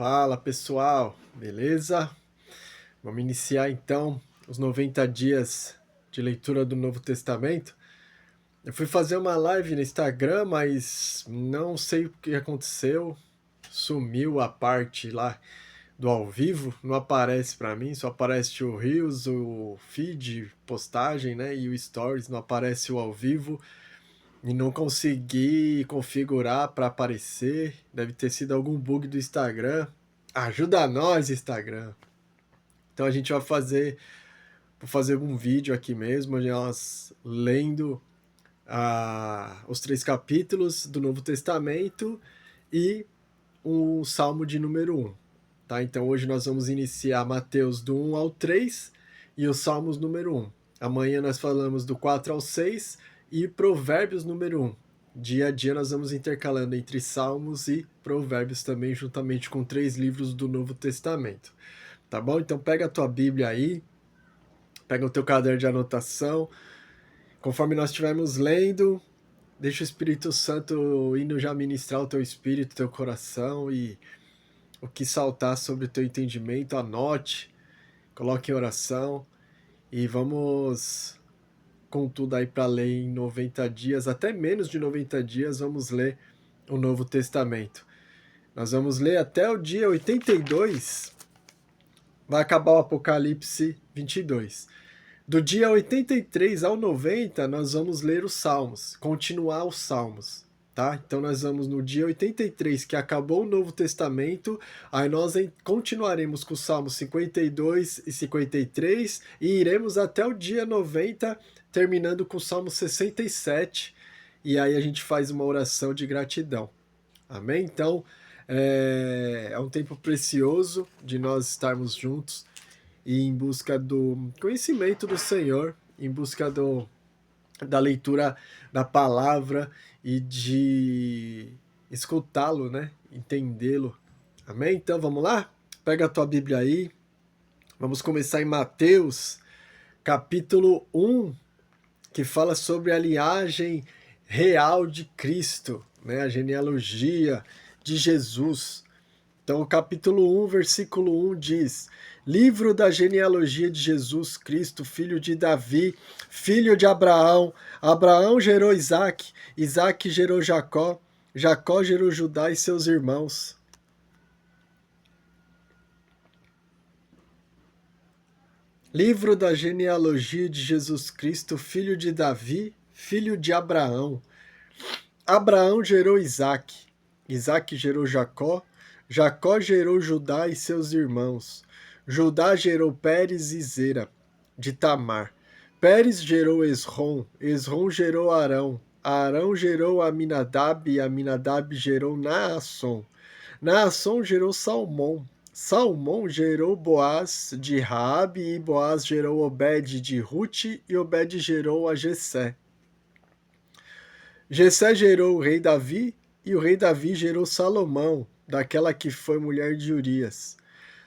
Fala pessoal, beleza? Vamos iniciar então os 90 dias de leitura do Novo Testamento. Eu fui fazer uma live no Instagram, mas não sei o que aconteceu. Sumiu a parte lá do ao vivo, não aparece para mim, só aparece o Reels, o feed, postagem, né? E o Stories, não aparece o ao vivo. E não consegui configurar para aparecer. Deve ter sido algum bug do Instagram. Ajuda nós, Instagram. Então a gente vou fazer um vídeo aqui mesmo, nós lendo os 3 capítulos do Novo Testamento e o Salmo de número 1. Tá? Então hoje nós vamos iniciar Mateus do 1 ao 3 e os Salmos número 1. Amanhã nós falamos do 4 ao 6 e Provérbios número 1. Dia a dia nós vamos intercalando entre Salmos e Provérbios também, juntamente com 3 livros do Novo Testamento. Tá bom? Então pega a tua Bíblia aí, pega o teu caderno de anotação. Conforme nós estivermos lendo, deixa o Espírito Santo indo já ministrar o teu espírito, o teu coração, e o que saltar sobre o teu entendimento, anote, coloque em oração e vamos com tudo aí para ler em 90 dias, até menos de 90 dias, vamos ler o Novo Testamento. Nós vamos ler até o dia 82, vai acabar o Apocalipse 22. Do dia 83 ao 90, nós vamos ler os Salmos, continuar os Salmos, tá? Então nós vamos no dia 83, que acabou o Novo Testamento, aí nós continuaremos com os Salmos 52 e 53 e iremos até o dia 90, terminando com o Salmo 67, e aí a gente faz uma oração de gratidão. Amém? Então, é um tempo precioso de nós estarmos juntos e em busca do conhecimento do Senhor, em busca da leitura da palavra e de escutá-lo, né? Entendê-lo. Amém? Então vamos lá? Pega a tua Bíblia aí. Vamos começar em Mateus, capítulo 1, que fala sobre a linhagem real de Cristo, né? A genealogia de Jesus. Então, o capítulo 1, versículo 1 diz: Livro da genealogia de Jesus Cristo, filho de Davi, filho de Abraão. Abraão gerou Isaque, Isaque gerou Jacó, Jacó gerou Judá e seus irmãos. Livro da genealogia de Jesus Cristo, filho de Davi, filho de Abraão. Abraão gerou Isaque, Isaque gerou Jacó, Jacó gerou Judá e seus irmãos. Judá gerou Pérez e Zera, de Tamar. Pérez gerou Esrom, Esrom gerou Arão. Arão gerou Aminadab, e Aminadab gerou Naasson. Naasson gerou Salmão. Salmão gerou Boaz de Raabe, e Boaz gerou Obed de Rute, e Obed gerou a Jessé. Jessé gerou o rei Davi, e o rei Davi gerou Salomão, daquela que foi mulher de Urias.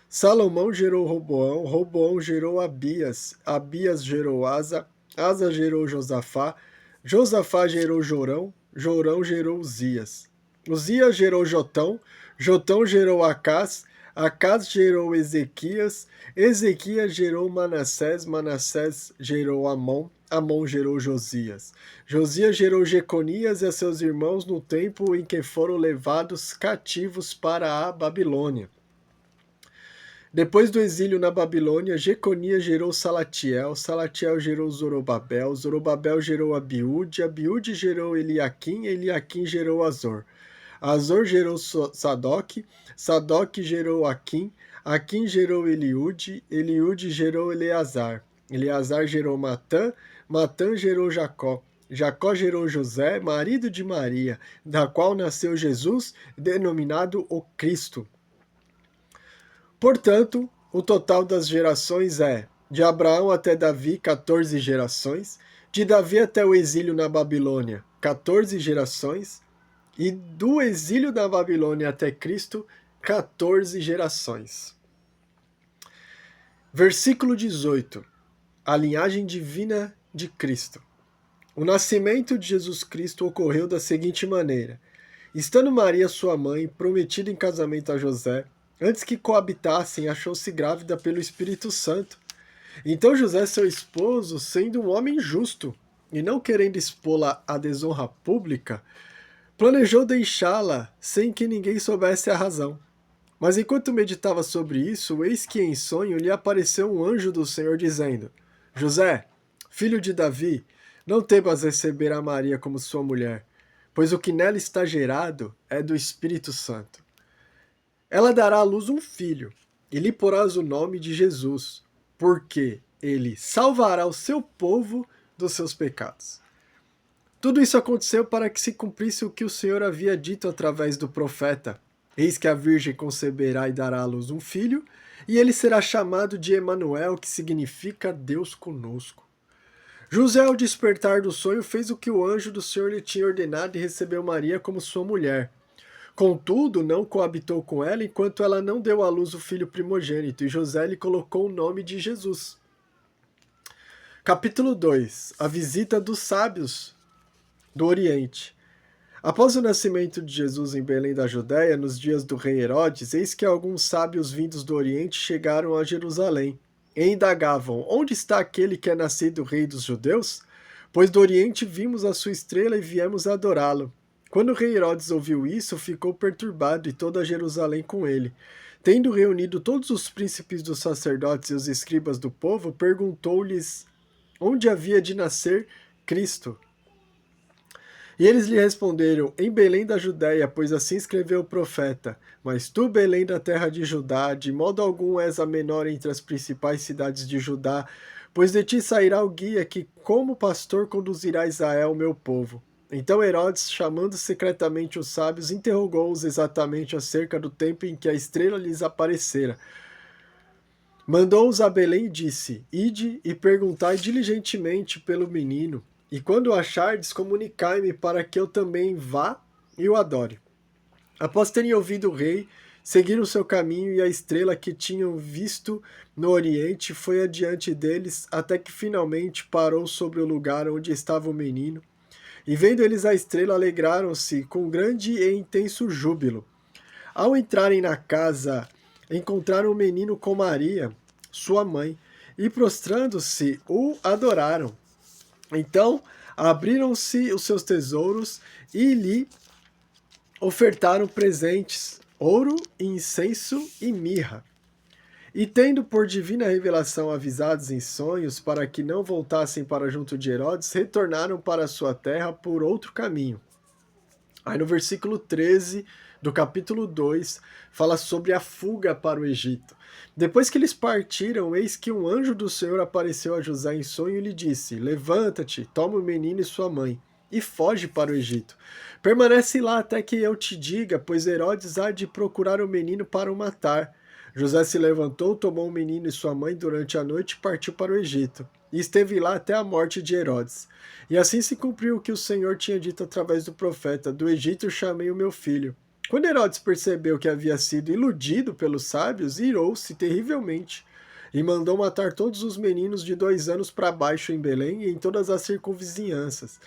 Salomão gerou Roboão, Roboão gerou Abias, Abias gerou Asa, Asa gerou Josafá, Josafá gerou Jorão, Jorão gerou Uzias. Uzias gerou Jotão, Jotão gerou Acás, Acás gerou Ezequias, Ezequias gerou Manassés, Manassés gerou Amon, Amon gerou Josias. Josias gerou Jeconias e a seus irmãos no tempo em que foram levados cativos para a Babilônia. Depois do exílio na Babilônia, Jeconias gerou Salatiel, Salatiel gerou Zorobabel, Zorobabel gerou Abiúde, Abiúde gerou Eliaquim, Eliaquim gerou Azor. Azor gerou Sadoc, Sadoc gerou Aquim, Aquim gerou Eliúde, Eliúde gerou Eleazar. Eleazar gerou Matã, Matã gerou Jacó. Jacó gerou José, marido de Maria, da qual nasceu Jesus, denominado o Cristo. Portanto, o total das gerações é de Abraão até Davi, 14 gerações, de Davi até o exílio na Babilônia, 14 gerações, e do exílio da Babilônia até Cristo, 14 gerações. Versículo 18. A linhagem divina de Cristo. O nascimento de Jesus Cristo ocorreu da seguinte maneira: estando Maria, sua mãe, prometida em casamento a José, antes que coabitassem, achou-se grávida pelo Espírito Santo. Então José, seu esposo, sendo um homem justo, e não querendo expô-la à desonra pública, planejou deixá-la sem que ninguém soubesse a razão. Mas enquanto meditava sobre isso, eis que em sonho lhe apareceu um anjo do Senhor dizendo: José, filho de Davi, não temas receber a Maria como sua mulher, pois o que nela está gerado é do Espírito Santo. Ela dará à luz um filho, e lhe porás o nome de Jesus, porque ele salvará o seu povo dos seus pecados. Tudo isso aconteceu para que se cumprisse o que o Senhor havia dito através do profeta: Eis que a Virgem conceberá e dará à luz um filho, e ele será chamado de Emanuel, que significa Deus conosco. José, ao despertar do sonho, fez o que o anjo do Senhor lhe tinha ordenado e recebeu Maria como sua mulher. Contudo, não coabitou com ela enquanto ela não deu à luz o filho primogênito, e José lhe colocou o nome de Jesus. Capítulo 2. A visita dos sábios do Oriente. Após o nascimento de Jesus em Belém da Judéia, nos dias do rei Herodes, eis que alguns sábios vindos do Oriente chegaram a Jerusalém, e indagavam: Onde está aquele que é nascido rei dos judeus? Pois do Oriente vimos a sua estrela e viemos adorá-lo. Quando o rei Herodes ouviu isso, ficou perturbado, e toda Jerusalém com ele. Tendo reunido todos os príncipes dos sacerdotes e os escribas do povo, perguntou-lhes onde havia de nascer Cristo. E eles lhe responderam: Em Belém da Judéia, pois assim escreveu o profeta. Mas tu, Belém da terra de Judá, de modo algum és a menor entre as principais cidades de Judá, pois de ti sairá o guia que, como pastor, conduzirá a Israel, meu povo. Então Herodes, chamando secretamente os sábios, interrogou-os exatamente acerca do tempo em que a estrela lhes aparecera. Mandou-os a Belém e disse: Ide e perguntai diligentemente pelo menino, e quando o achardes, comunicai-me para que eu também vá e o adore. Após terem ouvido o rei, seguiram o seu caminho, e a estrela que tinham visto no oriente foi adiante deles, até que finalmente parou sobre o lugar onde estava o menino. E vendo eles a estrela, alegraram-se com grande e intenso júbilo. Ao entrarem na casa, encontraram o menino com Maria, sua mãe, e prostrando-se, o adoraram. Então abriram-se os seus tesouros e lhe ofertaram presentes, ouro, incenso e mirra. E tendo por divina revelação avisados em sonhos para que não voltassem para junto de Herodes, retornaram para sua terra por outro caminho. Aí no versículo 13 do capítulo 2, fala sobre a fuga para o Egito. Depois que eles partiram, eis que um anjo do Senhor apareceu a José em sonho e lhe disse: Levanta-te, toma o menino e sua mãe, e foge para o Egito. Permanece lá até que eu te diga, pois Herodes há de procurar o menino para o matar. José se levantou, tomou o menino e sua mãe durante a noite e partiu para o Egito. E esteve lá até a morte de Herodes. E assim se cumpriu o que o Senhor tinha dito através do profeta: Do Egito chamei o meu filho. Quando Herodes percebeu que havia sido iludido pelos sábios, irou-se terrivelmente e mandou matar todos os meninos de 2 anos para baixo em Belém e em todas as circunvizinhanças,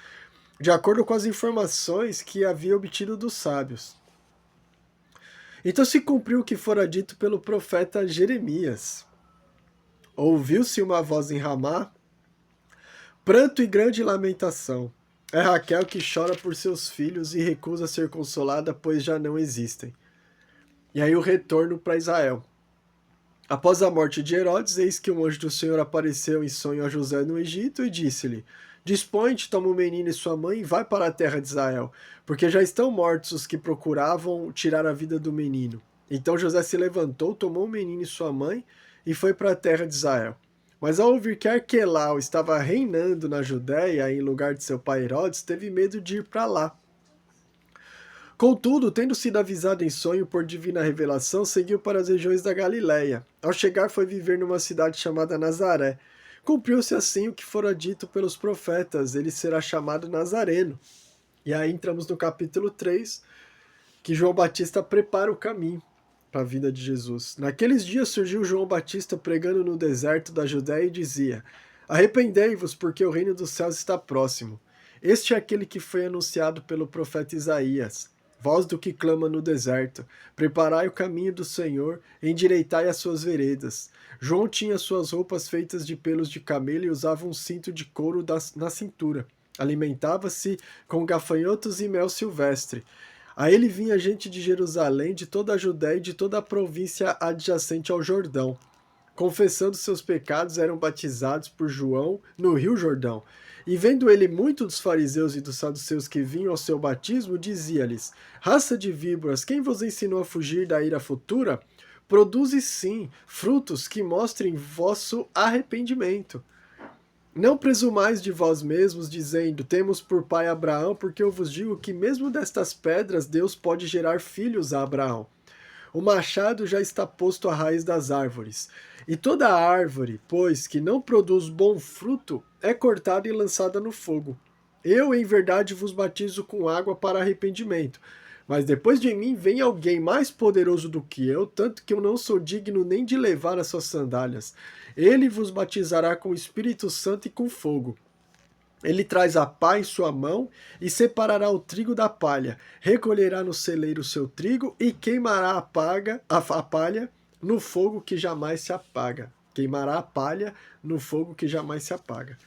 de acordo com as informações que havia obtido dos sábios. Então se cumpriu o que fora dito pelo profeta Jeremias. Ouviu-se uma voz em Ramá, pranto e grande lamentação. É Raquel que chora por seus filhos e recusa ser consolada, pois já não existem. E aí o retorno para Israel. Após a morte de Herodes, eis que um anjo do Senhor apareceu em sonho a José no Egito e disse-lhe: Dispõe-te, toma o menino e sua mãe e vai para a terra de Israel, porque já estão mortos os que procuravam tirar a vida do menino. Então José se levantou, tomou o menino e sua mãe e foi para a terra de Israel. Mas ao ouvir que Arquelau estava reinando na Judéia em lugar de seu pai Herodes, teve medo de ir para lá. Contudo, tendo sido avisado em sonho por divina revelação, seguiu para as regiões da Galiléia. Ao chegar, foi viver numa cidade chamada Nazaré. Cumpriu-se assim o que fora dito pelos profetas: ele será chamado Nazareno. E aí entramos no capítulo 3, que João Batista prepara o caminho para a vida de Jesus. Naqueles dias surgiu João Batista pregando no deserto da Judéia e dizia: Arrependei-vos, porque o reino dos céus está próximo. Este é aquele que foi anunciado pelo profeta Isaías. voz do que clama no deserto, preparai o caminho do Senhor, endireitai as suas veredas. João tinha suas roupas feitas de pelos de camelo e usava um cinto de couro na cintura. Alimentava-se com gafanhotos e mel silvestre. A ele vinha gente de Jerusalém, de toda a Judéia e de toda a província adjacente ao Jordão. Confessando seus pecados, eram batizados por João no rio Jordão. E vendo ele muitos dos fariseus e dos saduceus que vinham ao seu batismo, dizia-lhes: Raça de víboras, quem vos ensinou a fugir da ira futura? Produze sim frutos que mostrem vosso arrependimento. Não presumais de vós mesmos, dizendo: Temos por pai Abraão, porque eu vos digo que mesmo destas pedras Deus pode gerar filhos a Abraão. O machado já está posto à raiz das árvores. E toda árvore, pois, que não produz bom fruto, é cortada e lançada no fogo. Eu, em verdade, vos batizo com água para arrependimento. Mas depois de mim vem alguém mais poderoso do que eu, tanto que eu não sou digno nem de levar as suas sandálias. Ele vos batizará com o Espírito Santo e com fogo. Ele traz a pá em sua mão e separará o trigo da palha, recolherá no celeiro o seu trigo e queimará a palha no fogo que jamais se apaga. Queimará a palha no fogo que jamais se apaga.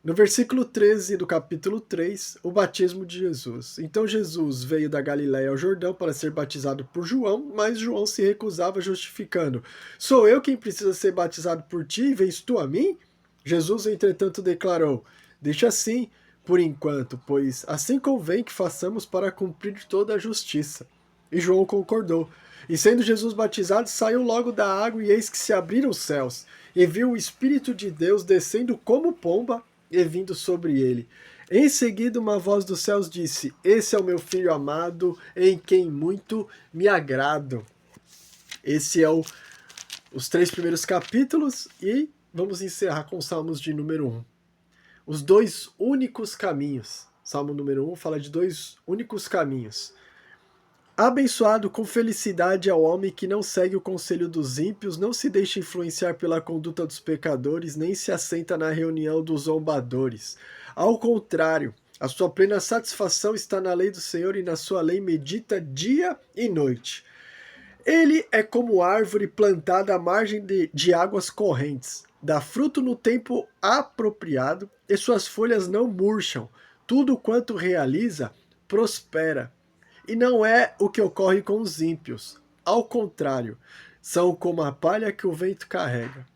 No versículo 13 do capítulo 3, o batismo de Jesus. Então Jesus veio da Galiléia ao Jordão para ser batizado por João, mas João se recusava, justificando: Sou eu quem precisa ser batizado por ti e vens tu a mim? Jesus, entretanto, declarou: Deixa assim, por enquanto, pois assim convém que façamos para cumprir toda a justiça. E João concordou. E sendo Jesus batizado, saiu logo da água, e eis que se abriram os céus, e viu o Espírito de Deus descendo como pomba e vindo sobre ele. Em seguida, uma voz dos céus disse: Esse é o meu filho amado, em quem muito me agrado. Esse é os 3 primeiros capítulos, e vamos encerrar com Salmos de número 1. Os 2 únicos caminhos. Salmo número 1 fala de 2 únicos caminhos. Abençoado com felicidade é o homem que não segue o conselho dos ímpios, não se deixa influenciar pela conduta dos pecadores, nem se assenta na reunião dos zombadores. Ao contrário, a sua plena satisfação está na lei do Senhor e na sua lei medita dia e noite. Ele é como árvore plantada à margem de águas correntes, dá fruto no tempo apropriado e suas folhas não murcham. Tudo quanto realiza prospera. E não é o que ocorre com os ímpios. Ao contrário, são como a palha que o vento carrega.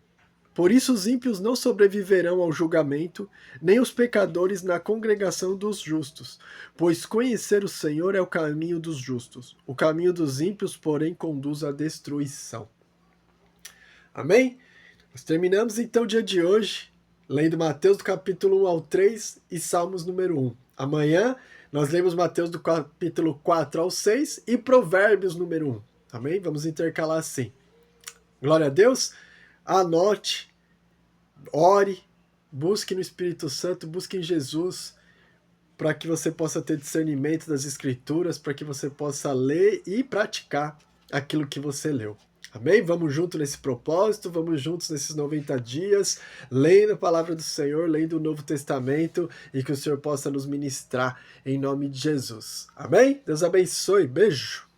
Por isso os ímpios não sobreviverão ao julgamento, nem os pecadores na congregação dos justos. Pois conhecer o Senhor é o caminho dos justos. O caminho dos ímpios, porém, conduz à destruição. Amém? Nós terminamos então o dia de hoje, lendo Mateus do capítulo 1 ao 3 e Salmos número 1. Amanhã nós lemos Mateus do capítulo 4 ao 6 e Provérbios número 1. Amém? Vamos intercalar assim. Glória a Deus. Anote, ore, busque no Espírito Santo, busque em Jesus, para que você possa ter discernimento das Escrituras, para que você possa ler e praticar aquilo que você leu. Amém? Vamos juntos nesse propósito, vamos juntos nesses 90 dias, lendo a palavra do Senhor, lendo o Novo Testamento, e que o Senhor possa nos ministrar em nome de Jesus. Amém? Deus abençoe. Beijo!